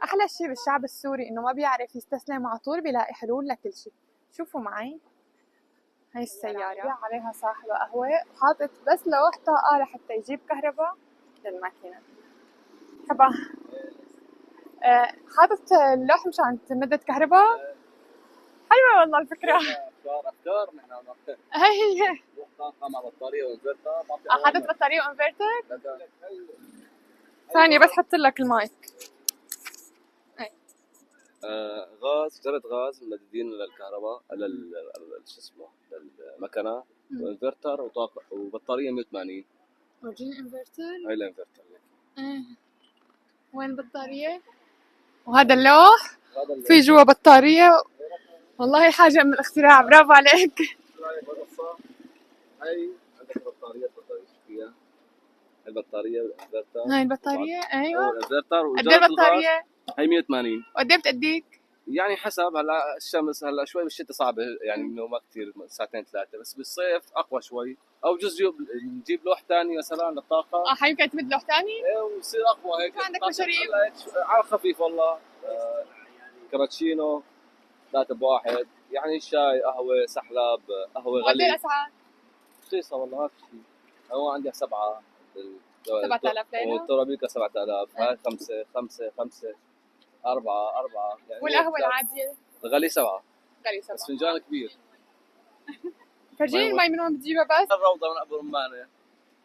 احلى شيء بالشعب السوري انه ما بيعرف يستسلم، على طول بيلاقي حلول لكل شيء. شوفوا معي هاي السيارة عليها صاحبة قهوة، حاطط بس لوح طاقة لحتى يجيب كهرباء للماكينة. حبا حاطط اللوح مشان تمدد كهرباء. حلوة والله الفكرة. افكار نحن هي طاقه مع بطاريه وانفرتر. حاطط بطارية وانفرتر. ثانية بس حط لك المايك. غاز، جرد غاز ممددين للكهرباء شو اسمه للمكنه، وانفرتر وطاقه وبطاريه 180. ورجيني انفرتر. هاي الانفرتر. وين البطارية؟ وهذا اللوح في جوا بطارية. والله حاجة من الاختراع، برافو عليك. هاي عندك بطاريه فيها البطاريه والانفرتر. هاي البطارية ايوه. الانفرتر قد ايه البطارية؟ هاي 180. وقد ايه بتأديك؟ يعني حسب. هلا الشمس هلا شوي بالشتاء صعبه، يعني انه ما كثير، ساعتين ثلاثه بس. بالصيف اقوى شوي، او جزء نجيب لوح ثاني مثلا للطاقه. حيمكن تمد لوح ثاني؟ ايه ويصير اقوى هيك. عندك مشاريب على خفيف والله. كابتشينو 3 بواحد، يعني شاي، قهوه، سحلب، قهوه وقد ايه غلي. الاسعار؟ رخيصه والله ما في شيء. هو عندي 7 7000 ليرة. والتورابيكا 7000. هاي 5 5 5 4 4 يعني. والقهوة العادية؟ غلي 7. غالي 7. بس فنجان كبير. فرجيني المي من وين بتجيبها بس؟ الروضه من ابو رمانه.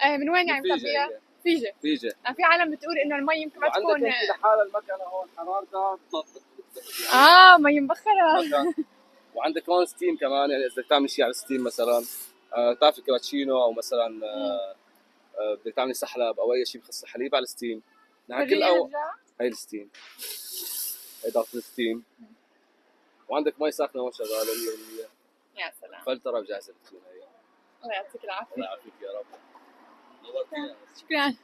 من وين يعني مخبيها؟ فيجة. فيجة. في عالم بتقول انه المي يمكن ما تكون. عندك لحالها المكنه هون حرارتها بتنطط. مي مبخرة. وعندك هون ستيم كمان، يعني اذا بدك تعمل شيء على الستيم مثلا، تعرف الكابتشينو او مثلا بدك تعمل سحلب او اي شيء بخص الحليب على الستيم. نحن كل هاي الستيم، هي ضغط الستيم. وعندك مي ساخنه هون شغاله 100%. يا سلام. فلتره بجهز لك هي. الله يعطيك العافية. الله يعافيك يا رب. نورتينا. شكرا.